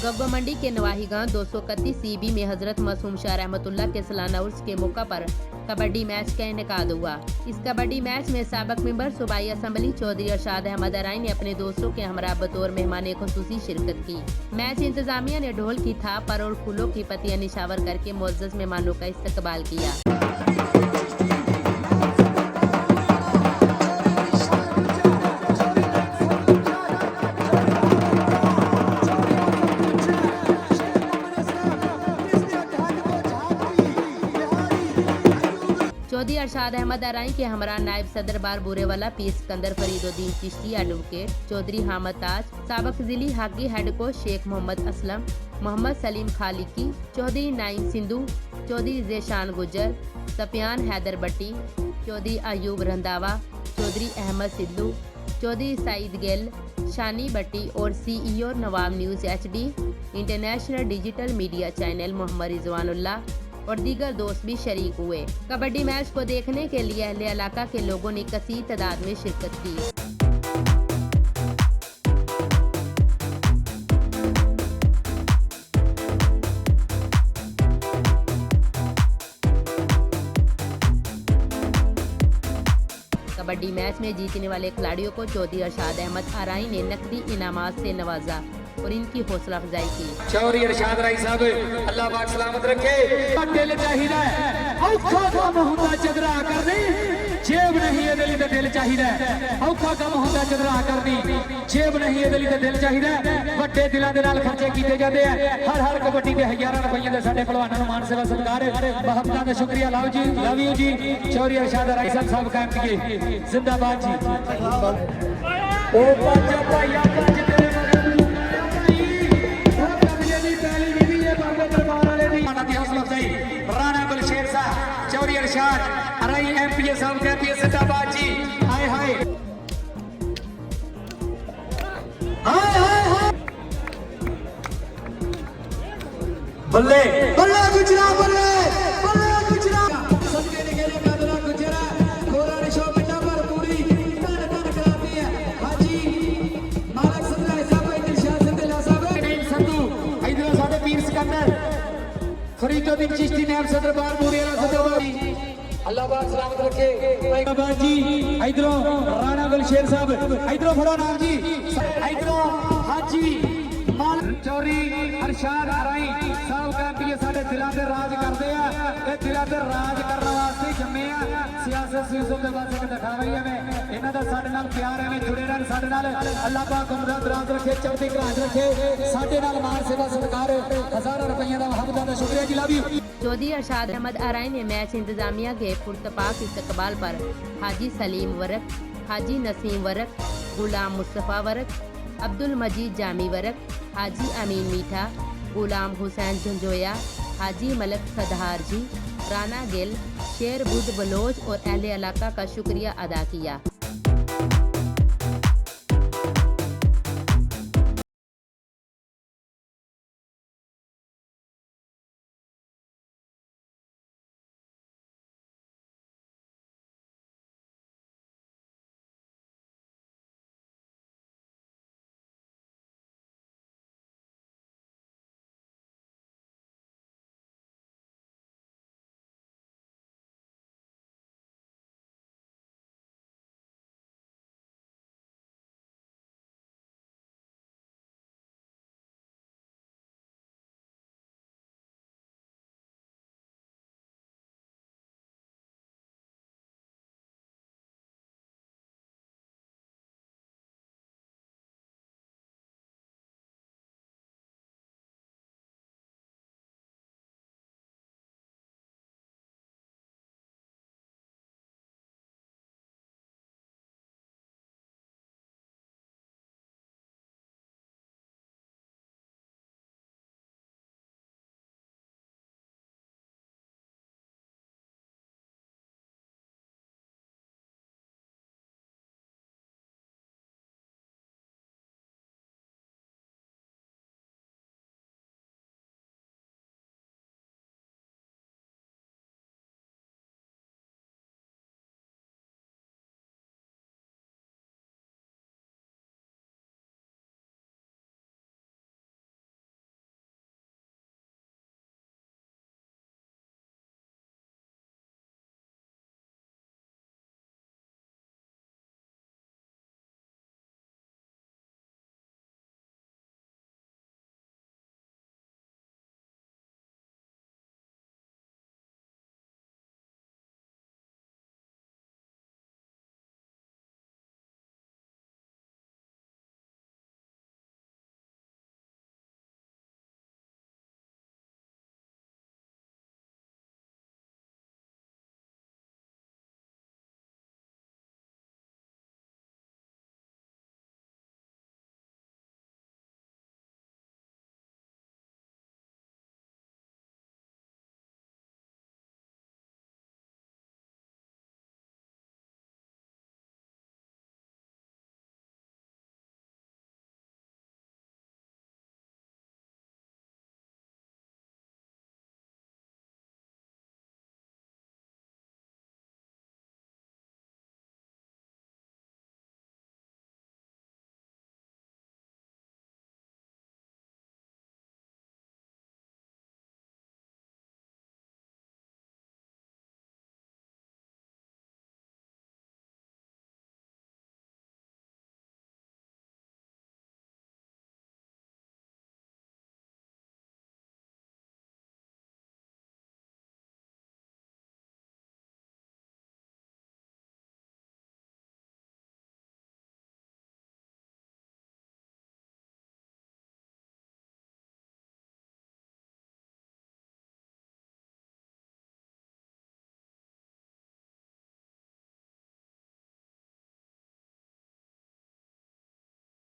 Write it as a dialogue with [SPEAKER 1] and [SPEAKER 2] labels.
[SPEAKER 1] गब्बर मंडी के नवाही गांव 231 सीबी में हजरत मासूम शाह रहमतुल्लाह के सालाना उर्स के मौका पर कबड्डी मैच का इनेकाद हुआ। इस कबड्डी मैच में साबक मेंबर सूबाई असम्बली चौधरी अरशाद अहमद अराई ने अपने दोस्तों के हमरा बतौर मेहमान खुसूसी शिरकत की। मैच इंतजामिया ने ढोल की थाप पर और फूलों की पत्तियां निशावर करके मुअज़्ज़ज़ मेहमानों का इस्तकबाल किया। 'चौधरी अरशाद अहमद अराई के हमरा नायब सदर बार बूरेवाला पीर सिकंदर फरीदुद्दीन चिश्ती एडवोकेट, चौधरी हामिद ताज, साबक जिली hockey head coach Sheikh Mohammad Aslam, Mohammad Salim Khaliqi, Chaudhry Naeem Sindhu, Chaudhry Zeeshan Gujjar, Sufyan Haider बट्टी, चौधरी अयूब रंधावा, चौधरी अहमद सिद्धू, चौधरी सईद गिल, शानी बट्टी और CEO Nawab news HD international digital media channel Mohammad Rizwanullah और दीगर दोस्त भी शरीक हुए। कबड्डी मैच को देखने के लिए अहले इलाका के लोगों ने कसीर तादाद में शिरकत की। कबड्डी मैच में जीतने वाले खिलाड़ियों को चौधरी अरशाद अहमद अराई ने नकदी इनामात से नवाजा और इनकी हौसला अफजाई की।
[SPEAKER 2] चौधरी अरशाद अराई साहब अल्लाह पाक सलामत रखे। दिल चाहिए औखा काम हुंदा चदरा करनी, जेब नहीं है दिल ते दिल चाहिए। औखा काम हुंदा चदरा करनी, जेब नहीं है दिल ते दिल चाहिए। ਵੱਡੇ ਦਿਲਾਂ ਦੇ ਨਾਲ ਖਰਚੇ ਕੀਤੇ ਜਾਂਦੇ ਆ। ਹਰ ਕਬੱਡੀ ਦੇ ਹਜ਼ਾਰਾਂ ਰੁਪਈਏ ਦੇ ਸਾਡੇ ਪਹਿਲਵਾਨਾਂ ਨੂੰ ਮਾਨ ਸੇਵਾ ਸਤਿਕਾਰ ਮੁਹੱਬਤਾਂ ਦਾ ਸ਼ੁਕਰੀਆ। ਲਵ ਯੂ ਜੀ ਚੌਧਰੀ ਅਰਸ਼ਾਦ ਅਰਾਈ ਸਾਹਿਬ ਕਾਇਮ ਕੀਏ ਜ਼ਿੰਦਾਬਾਦ ਜੀ। ਉਹ ਪੰਜ ਭਾਈਆ ਪੰਜ ਤੇਰੇ चौधरी अरशाद अराई MPA साहब कहती है जिंदाबाद जी। हाय हाय हाय हाय हाय बल्ले बल्ले गुजरा बल्ले बल्ले गुजरा सबके निकले कादरा गुजरा कोरा निशो बिना पर पूरी तन कराती है। हाजी मालिक सल्लल्लाहु अलैहि वसल्लम इरशाद सिंधला साहब संधू इधर साडे पीर सिकंदर फरीदुद्दीन चिश्ती नायब सदर बार बूरेवाला सदर अल्लाह पाक सलामत रखे। बाबा जी इधरों राणा गुलशेर साहब इधरों फड़ो नाम जी, इधरों हाजी माल चौधरी अरशाद अराई साहब कहती है साडे दिलां ते राज करदे आ। ਇਹ ਦਿਲਾਂ ਤੇ ਰਾਜ ਕਰਨ ਵਾਸਤੇ ਜੰਮੇ ਆ। ਸਿਆਸਤ ਸਿਸਟਮ ਦੇ ਵਾਸਤੇ ਕਿ ਦਿਖਾਵਾ ਹੀ ਐਵੇਂ ਇਹਨਾਂ ਦਾ ਸਾਡੇ ਨਾਲ ਪਿਆਰ ਐਵੇਂ ਜੁੜੇ ਰਹਿਣ ਸਾਡੇ ਨਾਲ। ਅੱਲਾਹ ਪਾਕ ਉਮਰਾਂ ਦਰਾਜ਼ ਰੱਖੇ, ਚੜ੍ਹਦੀ ਕਲਾ ਰੱਖੇ। ਸਾਡੇ ਨਾਲ ਮਾਨ ਸੇਵਾ ਸਤਿਕਾਰ ਹਜ਼ਾਰਾਂ ਰੁਪਈਆਂ ਦਾ ਮੁਹੱਬਤਾਂ ਦਾ ਸ਼ੁਕਰੀਆ ਜੀ। Love you.
[SPEAKER 1] चौधरी अरशाद अहमद अराई ने मैच इंतजामिया के पुरतपाक इस्तकबाल पर हाजी सलीम वरक, हाजी नसीम वरक, गुलाम मुस्तफ़ा वरक, अब्दुल मजीद जामी वरक, हाजी अमीन मीठा, गुलाम हुसैन झंझोया, हाजी मलक सदहार जी, राना गिल, शेर बुद्ध बलोच और अहले इलाका का शुक्रिया अदा किया।